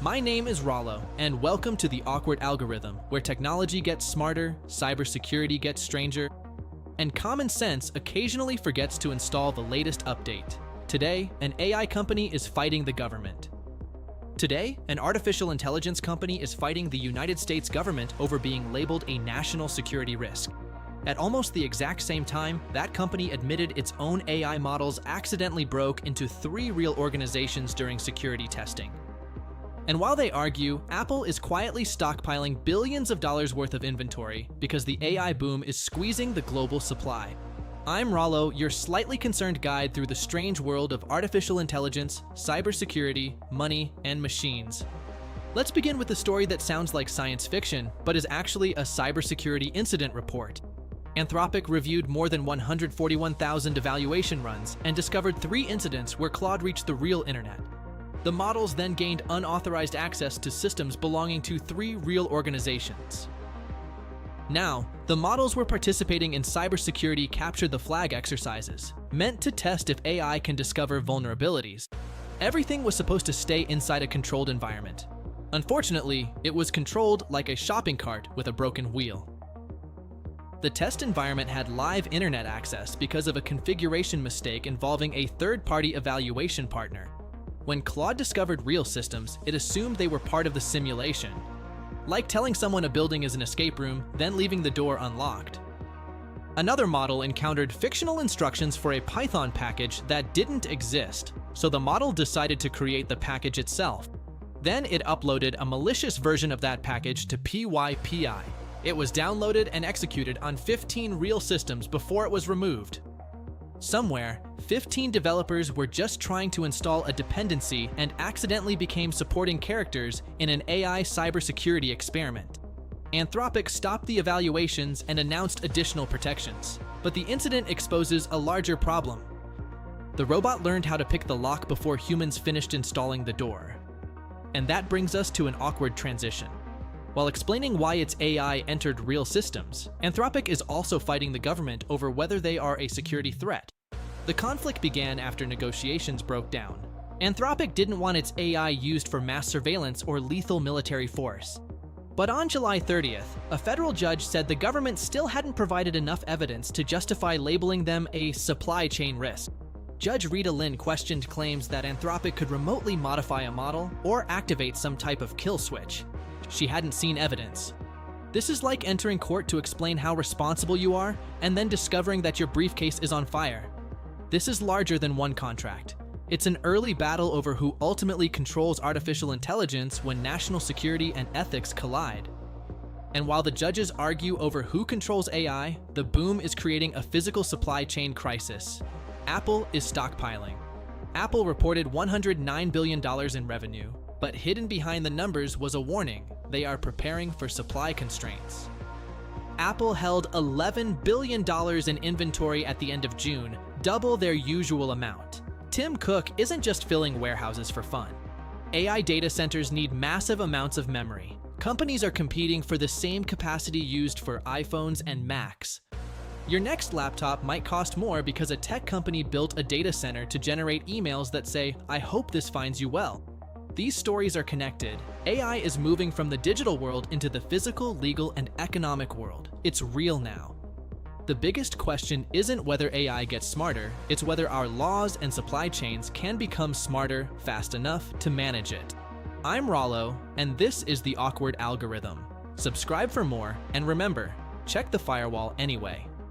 My name is Rollo, and welcome to the Awkward Algorithm, where technology gets smarter, cybersecurity gets stranger, and common sense occasionally forgets to install the latest update. Today, an AI company is fighting the government. Today, an artificial intelligence company is fighting the United States government over being labeled a national security risk. At almost the exact same time, that company admitted its own AI models accidentally broke into 3 real organizations during security testing. And while they argue, Apple is quietly stockpiling billions of dollars worth of inventory because the AI boom is squeezing the global supply. I'm Rollo, your slightly concerned guide through the strange world of artificial intelligence, cybersecurity, money, and machines. Let's begin with a story that sounds like science fiction, but is actually a cybersecurity incident report. Anthropic reviewed more than 141,000 evaluation runs and discovered 3 incidents where Claude reached the real internet. The models then gained unauthorized access to systems belonging to 3 real organizations. Now, the models were participating in cybersecurity capture the flag exercises, meant to test if AI can discover vulnerabilities. Everything was supposed to stay inside a controlled environment. Unfortunately, it was controlled like a shopping cart with a broken wheel. The test environment had live internet access because of a configuration mistake involving a third-party evaluation partner. When Claude discovered real systems, it assumed they were part of the simulation. Like telling someone a building is an escape room, then leaving the door unlocked. Another model encountered fictional instructions for a Python package that didn't exist, so the model decided to create the package itself. Then it uploaded a malicious version of that package to PyPI. It was downloaded and executed on 15 real systems before it was removed. Somewhere, 15 developers were just trying to install a dependency and accidentally became supporting characters in an AI cybersecurity experiment. Anthropic stopped the evaluations and announced additional protections, but the incident exposes a larger problem. The robot learned how to pick the lock before humans finished installing the door. And that brings us to an awkward transition. While explaining why its AI entered real systems, Anthropic is also fighting the government over whether they are a security threat. The conflict began after negotiations broke down. Anthropic didn't want its AI used for mass surveillance or lethal military force. But on July 30th, a federal judge said the government still hadn't provided enough evidence to justify labeling them a supply chain risk. Judge Rita Lynn questioned claims that Anthropic could remotely modify a model or activate some type of kill switch. She hadn't seen evidence. This is like entering court to explain how responsible you are and then discovering that your briefcase is on fire. This is larger than one contract. It's an early battle over who ultimately controls artificial intelligence when national security and ethics collide. And while the judges argue over who controls AI, the boom is creating a physical supply chain crisis. Apple is stockpiling. Apple reported $109 billion in revenue, but hidden behind the numbers was a warning: they are preparing for supply constraints. Apple held $11 billion in inventory at the end of June, double their usual amount. Tim Cook isn't just filling warehouses for fun. AI data centers need massive amounts of memory. Companies are competing for the same capacity used for iPhones and Macs. Your next laptop might cost more because a tech company built a data center to generate emails that say, "I hope this finds you well." These stories are connected. AI is moving from the digital world into the physical, legal, and economic world. It's real now. The biggest question isn't whether AI gets smarter, it's whether our laws and supply chains can become smarter fast enough to manage it. I'm Rollo, and this is the Awkward Algorithm. Subscribe for more, and remember, check the firewall anyway.